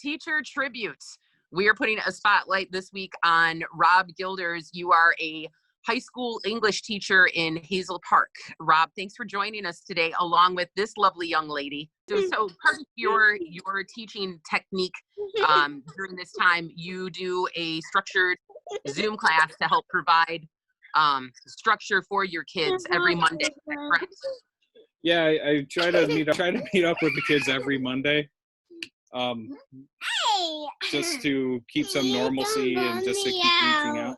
teacher tribute. We are putting a spotlight this week on Rob Gilders. You are a high school English teacher in Hazel Park. Rob, thanks for joining us today, along with this lovely young lady. So part of your teaching technique during this time, you do a structured Zoom class to help provide structure for your kids every Monday, correct? Yeah, I try to meet up with the kids every Monday, just to keep some normalcy and just to keep reaching out.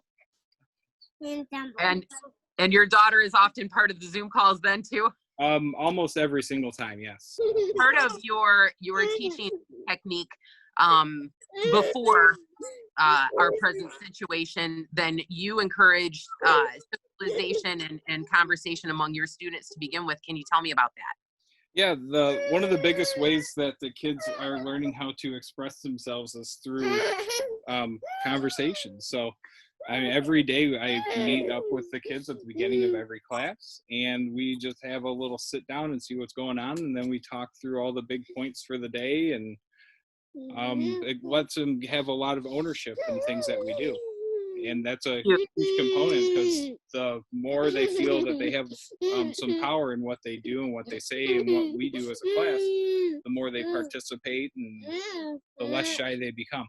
And your daughter is often part of the Zoom calls then too? Almost every single time, yes. Part of your teaching technique before our present situation, then you encourage socialization and conversation among your students to begin with. Can you tell me about that? Yeah, one of the biggest ways that the kids are learning how to express themselves is through conversation. So, I mean, every day I meet up with the kids at the beginning of every class, and we just have a little sit down and see what's going on, and then we talk through all the big points for the day, and it lets them have a lot of ownership in things that we do. And that's a huge component, because the more they feel that they have some power in what they do and what they say and what we do as a class, the more they participate and the less shy they become.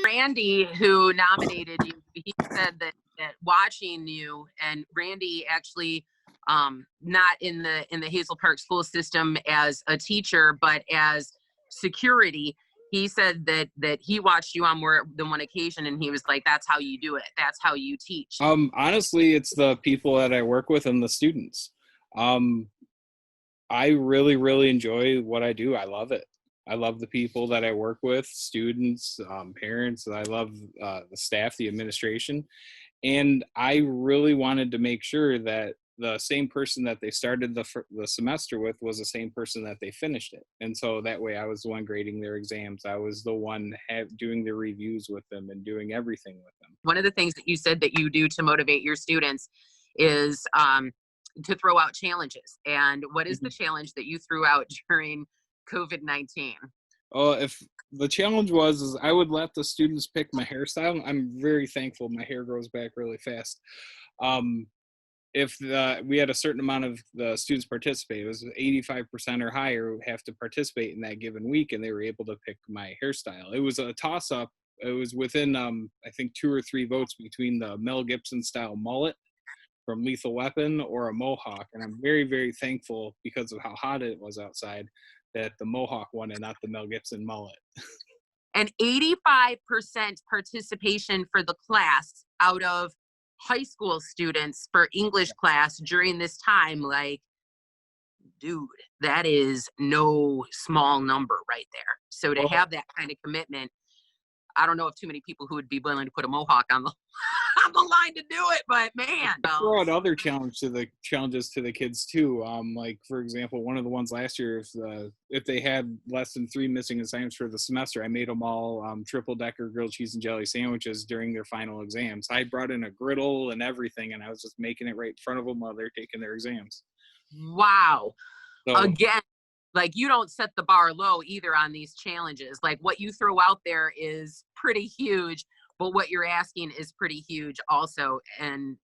Randy, who nominated you, he said that watching you, and Randy actually not in the Hazel Park school system as a teacher, but as security. He said that he watched you on more than one occasion, and he was like, that's how you do it. That's how you teach. Honestly, it's the people that I work with and the students. I really, really enjoy what I do. I love it. I love the people that I work with, students, parents. I love the staff, the administration. And I really wanted to make sure that the same person that they started the semester with was the same person that they finished it. And so that way I was the one grading their exams. I was the one doing the reviews with them and doing everything with them. One of the things that you said that you do to motivate your students is to throw out challenges. And what is the challenge that you threw out during COVID-19? If the challenge is I would let the students pick my hairstyle. I'm very thankful my hair grows back really fast. If we had a certain amount of the students participate, it was 85% or higher who have to participate in that given week, and they were able to pick my hairstyle. It was a toss-up. It was within, I think, 2 or 3 votes between the Mel Gibson style mullet from Lethal Weapon or a mohawk. And I'm very, very thankful, because of how hot it was outside, that the mohawk won and not the Mel Gibson mullet. And 85% participation for the class out of high school students for English class during this time. Like, dude, that is no small number right there. So to have that kind of commitment, I don't know if too many people who would be willing to put a mohawk on the on the line to do it, but man. Throw out other challenges to the kids too. Like, for example, one of the ones last year, if they had less than 3 missing assignments for the semester, I made them all triple decker grilled cheese and jelly sandwiches during their final exams. I brought in a griddle and everything, and I was just making it right in front of them while they're taking their exams. Wow. So, again, like, you don't set the bar low either on these challenges. Like, what you throw out there is pretty huge, but what you're asking is pretty huge also. And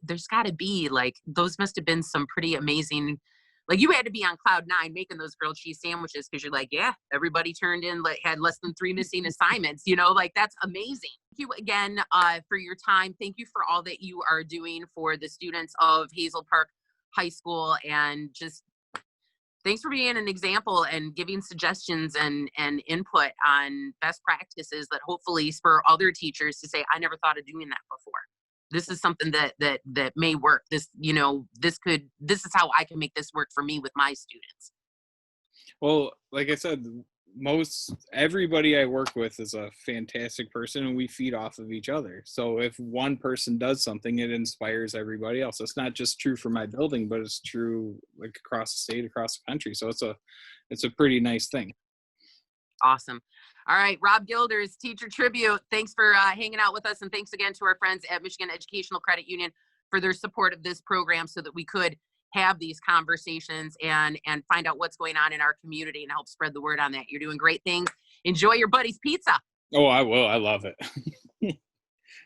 there's got to be, like, those must have been some pretty amazing, like, you had to be on cloud 9 making those grilled cheese sandwiches, because you're like, yeah, everybody turned in, like, had less than 3 missing assignments, you know, like, that's amazing. Thank you again for your time. Thank you for all that you are doing for the students of Hazel Park High School, and just thanks for being an example and giving suggestions and input on best practices that hopefully spur other teachers to say, I never thought of doing that before. This is something that may work. This, you know, this is how I can make this work for me with my students. Well, like I said, everybody I work with is a fantastic person, and we feed off of each other. So if one person does something, it inspires everybody else. It's not just true for my building, but it's true, like, across the state, across the country. So it's a pretty nice thing. Awesome. All right, Rob Gilders, Teacher Tribute. Thanks for hanging out with us, and thanks again to our friends at Michigan Educational Credit Union for their support of this program so that we could have these conversations and find out what's going on in our community and help spread the word on that. You're doing great things. Enjoy your buddy's pizza. Oh, I will. I love it.